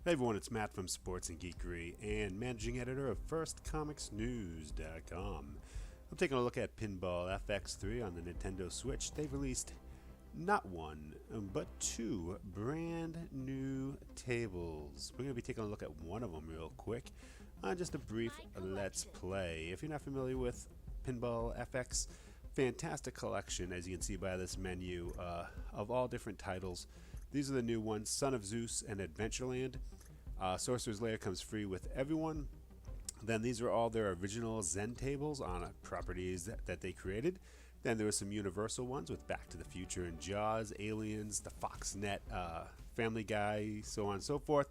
Hey everyone, it's Matt from Sports and Geekery and managing editor of FirstComicsNews.com. I'm taking a look at Pinball FX3 on the Nintendo Switch. They've released not one, but two brand new tables. We're going to be taking a look at one of them real quick. Just a brief Let's Play. If you're not familiar with Pinball FX, fantastic collection, as you can see by this menu, of all different titles. These are the new ones, Son of Zeus and Adventureland. Sorcerer's Lair comes free with everyone. Then these are all their original Zen tables on properties that they created. Then there were some Universal ones with Back to the Future and Jaws, Aliens, the Foxnet, Family Guy, so on and so forth.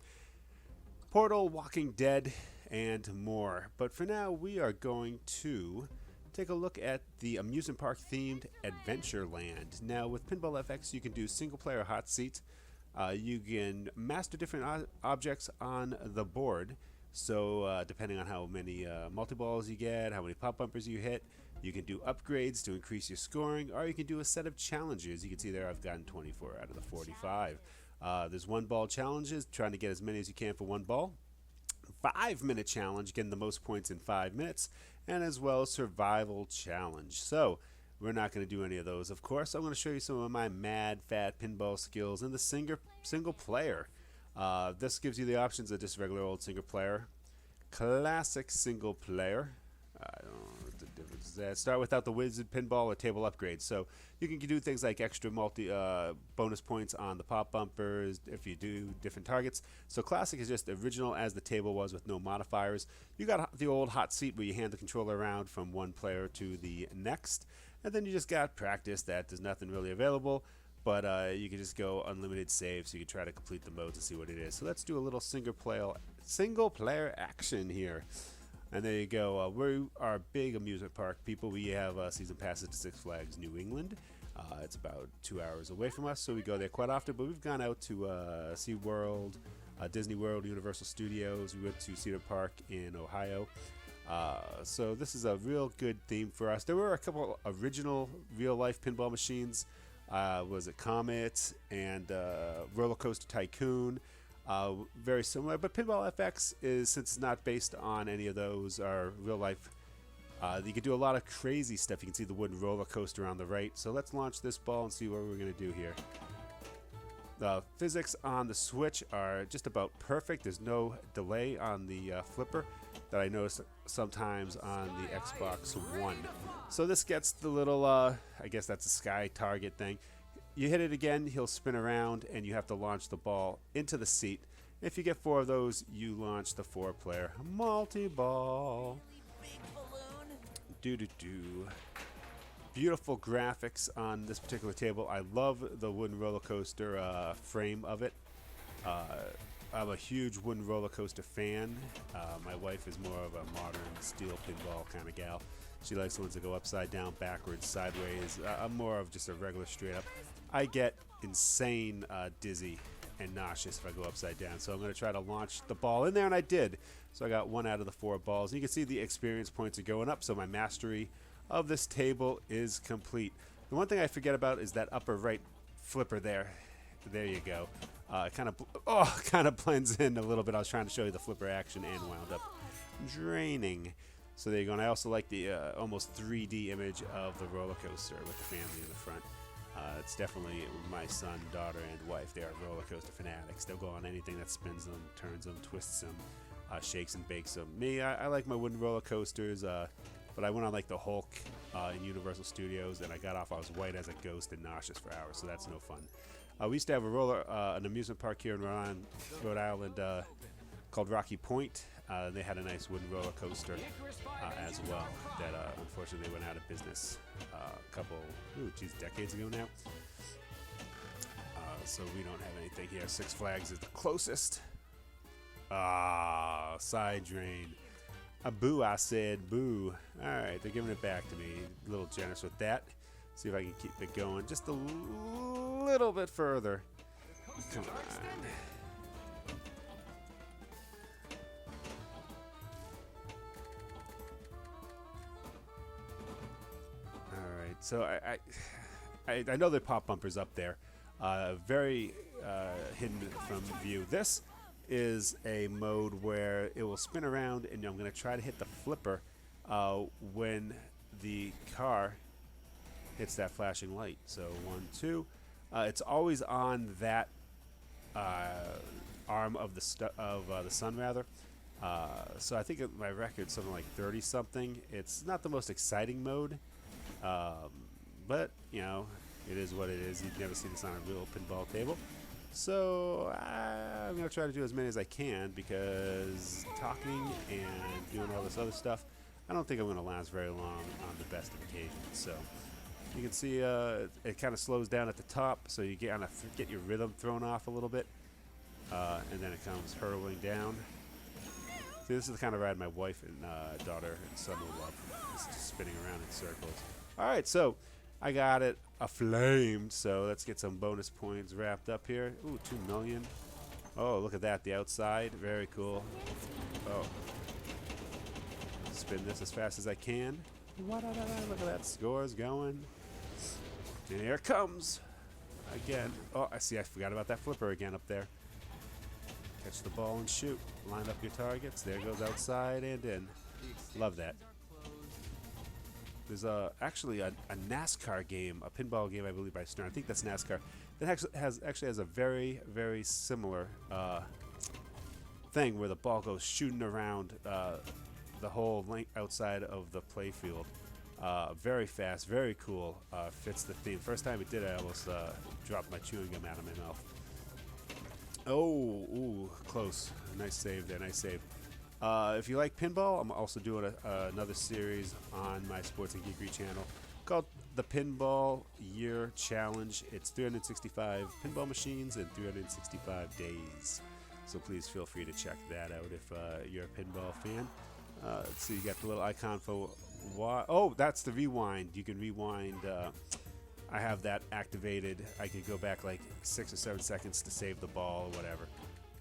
Portal, Walking Dead, and more. But for now, we are going to take a look at the amusement park themed Adventureland. Now with Pinball FX you can do single player hot seat. You can master different objects on the board. So depending on how many multi-balls you get, how many pop bumpers you hit, you can do upgrades to increase your scoring, or you can do a set of challenges. You can see there I've gotten 24 out of the 45. There's 1 ball challenges, trying to get as many as you can for 1 ball. 5-minute challenge, getting the most points in 5 minutes, and as well as survival challenge. So we're not going to do any of those, of course. I'm going to show you some of my mad fat pinball skills in the single player. This gives you the options of just regular old single player, classic single player. I don't know what the difference is that. Start without the wizard pinball or table upgrades. So you can do things like extra bonus points on the pop bumpers if you do different targets. So classic is just original as the table was with no modifiers. You got the old hot seat where you hand the controller around from one player to the next, and then you just got practice that there's nothing really available. But you can just go unlimited save, so you can try to complete the modes and see what it is. So let's do a little single player action here. And there you go. We are big amusement park people. We have season passes to Six Flags New England. It's about 2 hours away from us, so we go there quite often. But we've gone out to SeaWorld, Disney World, Universal Studios. We went to Cedar Park in Ohio. So this is a real good theme for us. There were a couple original real-life pinball machines. Was it Comet and Roller Coaster Tycoon? Very similar, but Pinball FX is, since it's not based on any of those, are real life. You can do a lot of crazy stuff. You can see the wooden roller coaster on the right. So let's launch this ball and see what we're going to do here. The physics on the Switch are just about perfect. There's no delay on the flipper that I notice sometimes on the Xbox One. So this gets the little, I guess that's a sky target thing. You hit it again, he'll spin around, and you have to launch the ball into the seat. If you get 4 of those, you launch the 4-player multi-ball. Do-do-do. Beautiful graphics on this particular table. I love the wooden roller coaster frame of it. I'm a huge wooden roller coaster fan. My wife is more of a modern steel pinball kind of gal. She likes the ones that go upside down, backwards, sideways. I'm more of just a regular straight up. I get insane dizzy and nauseous if I go upside down. So I'm going to try to launch the ball in there, and I did. So I got 1 out of the 4 balls. And you can see the experience points are going up, so my mastery of this table is complete. The one thing I forget about is that upper right flipper there. There you go. It kind of blends in a little bit. I was trying to show you the flipper action and wound up draining. So there you go. And I also like the almost 3D image of the roller coaster with the family in the front. It's definitely my son, daughter, and wife. They are roller coaster fanatics. They'll go on anything that spins them, turns them, twists them, shakes and bakes them. Me, I like my wooden roller coasters, but I went on like the Hulk in Universal Studios, and I got off. I was white as a ghost and nauseous for hours, so that's no fun. We used to have an amusement park here in Rhode Island called Rocky Point. They had a nice wooden roller coaster as well that unfortunately went out of business a couple, decades ago now. So we don't have anything here. Six Flags is the closest. Side drain. Boo, I said boo. Alright, they're giving it back to me. A little generous with that. See if I can keep it going just a little bit further. Come on. So I know there are pop bumpers up there, very hidden from view. This is a mode where it will spin around, and I'm going to try to hit the flipper when the car hits that flashing light. So 1, 2. It's always on that arm of the sun, rather. So I think my record's something like 30 something. It's not the most exciting mode, but you know, it is what it is. You've never seen this on a real pinball table. So I'm going to try to do as many as I can, because talking and doing all this other stuff, I don't think I'm going to last very long on the best of occasions. So you can see it kind of slows down at the top, so you get your rhythm thrown off a little bit, and then it comes hurtling down. See, this is the kind of ride my wife and daughter and son will love. It's just spinning around in circles. All right, so I got it aflamed, so let's get some bonus points wrapped up here. Ooh, 2 million. Oh, look at that, the outside. Very cool. Oh. Spin this as fast as I can. Look at that, scores going. And here it comes. Again. Oh, I see, I forgot about that flipper again up there. Catch the ball and shoot. Line up your targets. There goes outside and in. Love that. There's actually a NASCAR game, a pinball game, I believe, by Stern. I think that's NASCAR. That actually has a very, very similar thing where the ball goes shooting around the whole length outside of the play field. Very fast, very cool. Fits the theme. First time it did it, I almost dropped my chewing gum out of my mouth. Oh, ooh, close. Nice save there, nice save. If you like pinball, I'm also doing another series on my Sports and Geekery channel called the Pinball Year Challenge. It's 365 pinball machines in 365 days. So please feel free to check that out if you're a pinball fan. Let's see, you got the little icon for... Oh, that's the rewind. You can rewind... I have that activated. I could go back like 6 or 7 seconds to save the ball or whatever.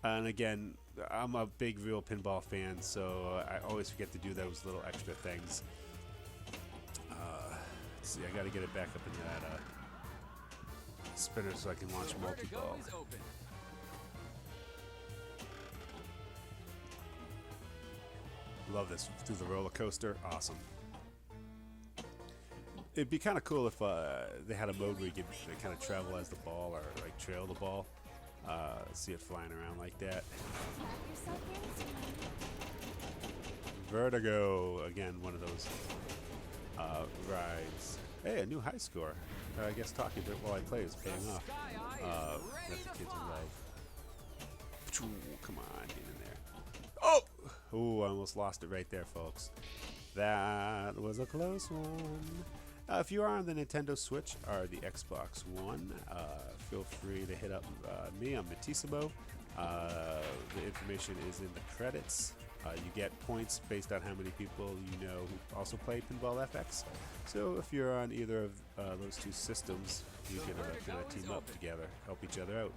And again, I'm a big real pinball fan, so I always forget to do those little extra things. Let's see, I got to get it back up into that spinner so I can launch multi-ball. Love this through the roller coaster. Awesome. It'd be kind of cool if they had a mode where you could kind of travel as the ball or like trail the ball. See it flying around like that. Vertigo, again, one of those rides. Hey, a new high score. I guess talking a bit while I play is paying off. That the kids will love. Come on, get in there. Oh! Ooh, I almost lost it right there, folks. That was a close one. If you are on the Nintendo Switch or the Xbox One, feel free to hit up me. I'm Matissimo. The information is in the credits. You get points based on how many people you know who also play Pinball FX. So if you're on either of those two systems, you can kind of team up together, help each other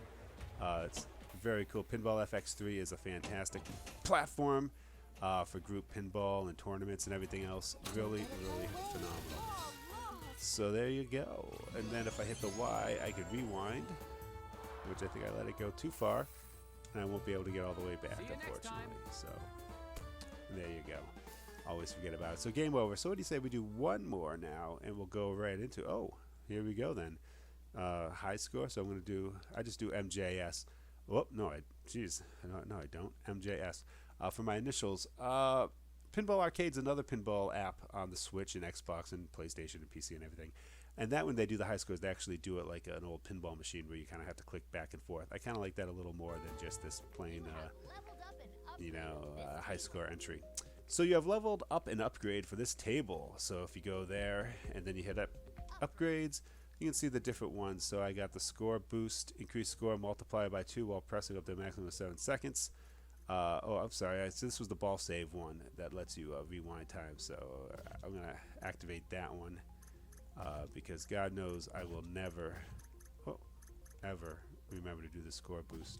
out. It's very cool. Pinball FX3 is a fantastic platform for group pinball and tournaments and everything else. Really, really phenomenal. So there you go. And then if I hit the Y, I could rewind, which I think I let it go too far, and I won't be able to get all the way back, unfortunately. So there you go. Always forget about it. So game over. So what do you say we do one more now, and we'll go right into, oh, here we go then. High score. So I'm going to do, I just do MJS. Oh, no, no, I don't. MJS. For my initials, Pinball Arcade's another pinball app on the Switch and Xbox and PlayStation and PC and everything. And that when they do the high scores, they actually do it like an old pinball machine where you kind of have to click back and forth. I kind of like that a little more than just this plain, high score entry. So you have leveled up and upgrade for this table. So if you go there and then you hit up upgrades, you can see the different ones. So I got the score boost, increase score, multiply by 2 while pressing up to a maximum of 7 seconds. Oh, I'm sorry. So this was the ball save one that lets you rewind time. So I'm going to activate that one because God knows I will never, ever remember to do the score boost.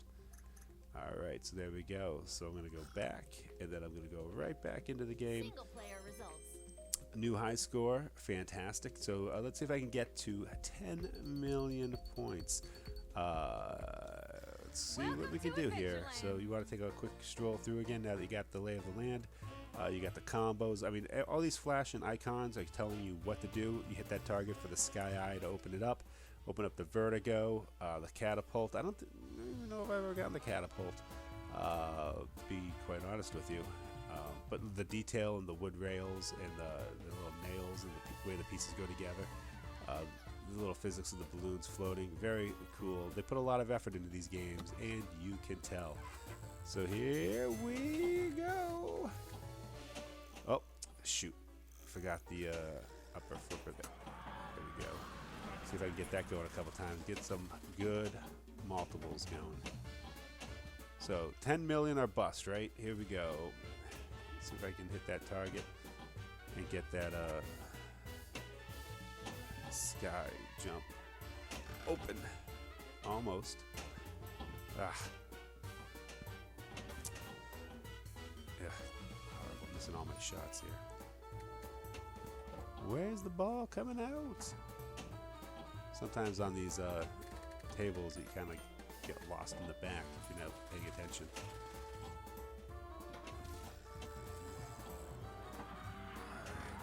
All right, so there we go. So I'm going to go back, and then I'm going to go right back into the game. Single player results. New high score. Fantastic. So let's see if I can get to 10 million points. Let's let's see what we can do here. So you want to take a quick stroll through again now that you got the lay of the land. You got the combos. I mean, all these flashing icons are telling you what to do. You hit that target for the sky eye to open it up. Open up the vertigo, the catapult. I don't even know if I've ever gotten the catapult, to be quite honest with you. But the detail and the wood rails and the little nails and the way the pieces go together. The little physics of the balloons floating. Very cool. They put a lot of effort into these games, and you can tell. So here we go. Oh, shoot. Forgot the upper flipper there. There we go. See if I can get that going a couple times. Get some good multiples going. So 10 million or bust, right? Here we go. See if I can hit that target and get that sky jump open. Almost. Ah. Yeah. Horrible. Missing all my shots here. Where's the ball coming out? Sometimes on these tables, you kind of get lost in the back if you're not paying attention.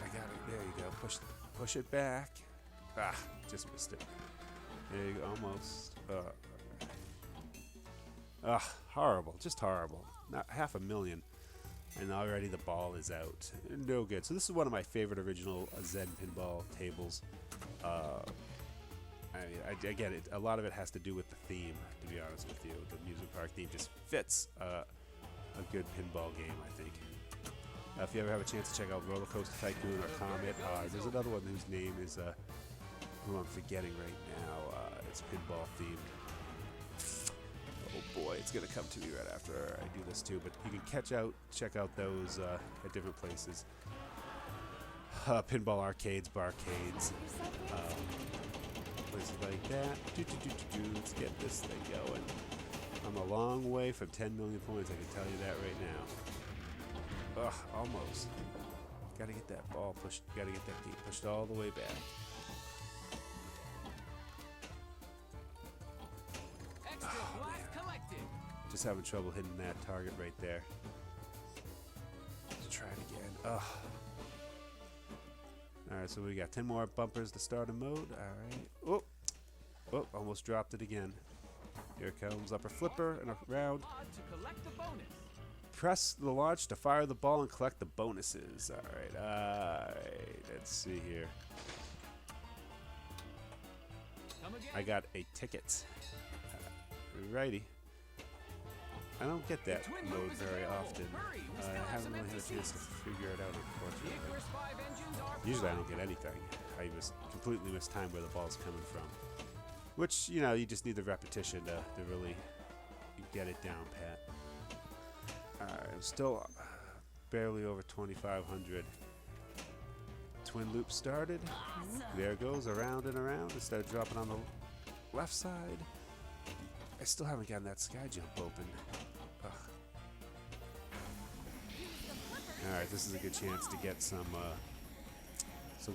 I got it. There you go. Push it back. Ah, just missed it. There you go. Almost. Horrible. Just horrible. Not 500,000. And already the ball is out. No good. So this is one of my favorite original Zen pinball tables. I get it. A lot of it has to do with the theme, to be honest with you. The amusement park theme just fits a good pinball game, I think. If you ever have a chance to check out Roller Coaster Tycoon or Comet, there's another one whose name is, who I'm forgetting right now. It's pinball themed. Oh boy, it's going to come to me right after I do this too. But you can check out those at different places. Pinball arcades, barcades. Places like that. Let's get this thing going. I'm a long way from 10 million points, I can tell you that right now. Ugh, almost. Gotta get that ball pushed, gotta get that gate pushed all the way back. Oh, just having trouble hitting that target right there. Let's try it again. Ugh. Alright, so we got 10 more bumpers to start a mode. Alright. Oh, almost dropped it again. Here it comes. Upper flipper and around. Press the launch to fire the ball and collect the bonuses. Alright. Let's see here. I got a ticket. Alrighty. I don't get that mode very often. I haven't really had a chance to figure it out, unfortunately. Usually I don't get anything. I just completely miss time where the ball's coming from. Which, you know, you just need the repetition to really get it down pat. Alright, I'm still barely over 2,500. Twin loop started. There it goes, around and around instead of dropping on the left side. I still haven't gotten that sky jump open. Ugh. Alright, this is a good chance to get some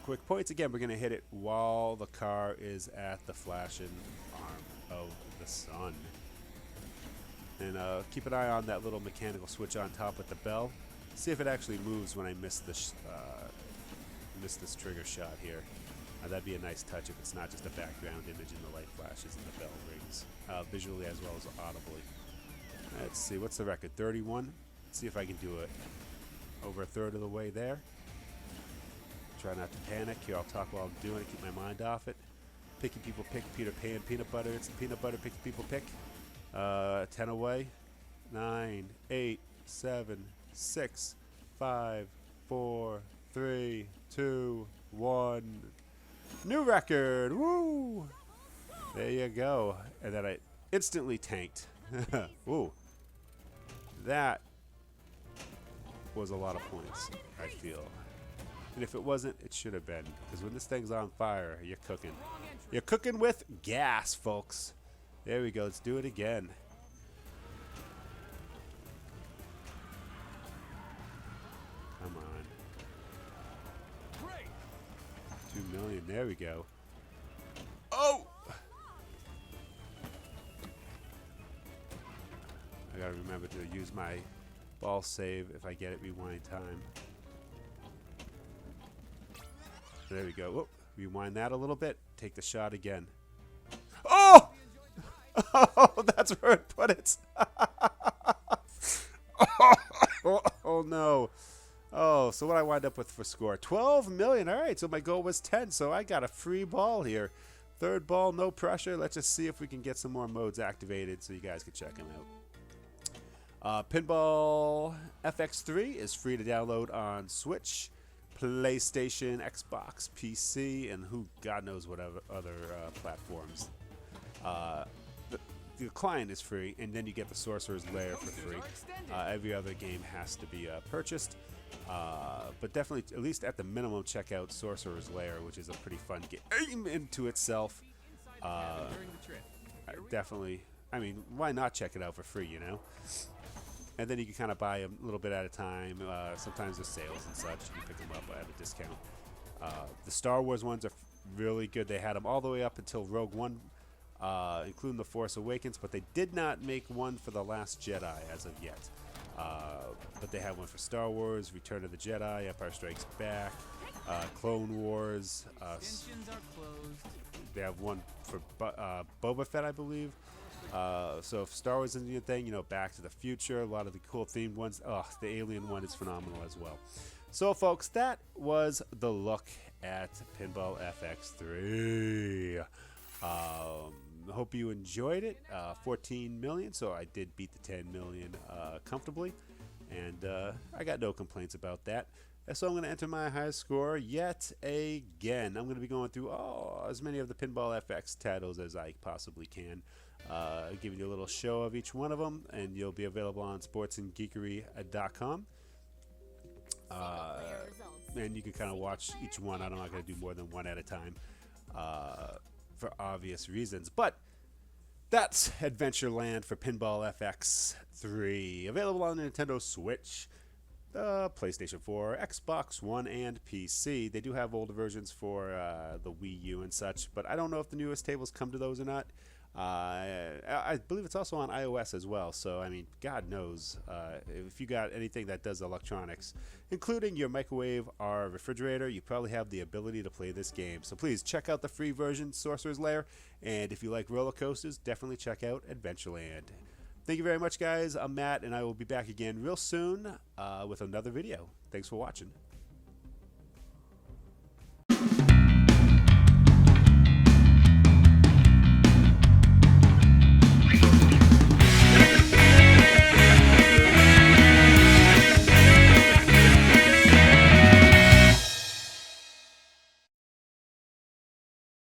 quick points. Again, we're going to hit it while the car is at the flashing arm of the sun. And keep an eye on that little mechanical switch on top with the bell. See if it actually moves when I miss this trigger shot here. That'd be a nice touch if it's not just a background image and the light flashes and the bell rings, visually as well as audibly. Let's see, what's the record? 31. Let's see if I can do it. Over a third of the way there. Try not to panic. Here, I'll talk while I'm doing it. Keep my mind off it. Picky people pick. Peter Pan. Peanut butter. It's a peanut butter. Picky people pick. 10 away. 9, 8, 7, 6, 5, 4, 3, 2, 1. New record. Woo! There you go. And then I instantly tanked. Ooh. That was a lot of points, I feel. And if it wasn't, it should have been. Because when this thing's on fire, you're cooking. You're cooking with gas, folks. There we go. Let's do it again. Come on. 2 million. There we go. Oh! I gotta remember to use my ball save if I get it rewind time. There we go. Whoop. Rewind that a little bit. Take the shot again. Oh! Oh, that's where it put it. Oh, no. Oh, so what I wind up with for score? 12 million. All right, so my goal was 10, so I got a free ball here. Third ball, no pressure. Let's just see if we can get some more modes activated so you guys can check them out. Pinball FX3 is free to download on Switch, PlayStation, Xbox, PC, and God knows what other platforms. The client is free, and then you get the Sorcerer's Lair for free. Every other game has to be purchased. But definitely, at least at the minimum, check out Sorcerer's Lair, which is a pretty fun game into itself. Definitely, I mean, why not check it out for free, you know? And then you can kind of buy a little bit at a time. Sometimes there's sales and such. You can pick them up at a discount. The Star Wars ones are really good. They had them all the way up until Rogue One, including The Force Awakens, but they did not make one for The Last Jedi as of yet. But they have one for Star Wars, Return of the Jedi, Empire Strikes Back, Clone Wars. They have one for Boba Fett, I believe. So if Star Wars isn't your thing, you know, Back to the Future, a lot of the cool themed ones. Oh, the Alien one is phenomenal as well. So, folks, that was the look at Pinball FX3. Hope you enjoyed it. 14 million, so I did beat the 10 million comfortably, and I got no complaints about that. So I'm going to enter my highest score yet again. I'm going to be going through as many of the Pinball FX titles as I possibly can, giving you a little show of each one of them, and you'll be available on sportsandgeekery.com. And you can kind of watch each one. I'm not going to do more than one at a time for obvious reasons. But that's Adventureland for Pinball FX3. Available on the Nintendo Switch, PlayStation 4, Xbox One, and PC. They do have older versions for the Wii U and such, but I don't know if the newest tables come to those or not. I believe it's also on iOS as well, so I mean, God knows if you got anything that does electronics, including your microwave or refrigerator, you probably have the ability to play this game. So please check out the free version, Sorcerer's Lair, and if you like roller coasters, definitely check out Adventureland. Thank you very much, guys. I'm Matt, and I will be back again real soon with another video. Thanks for watching.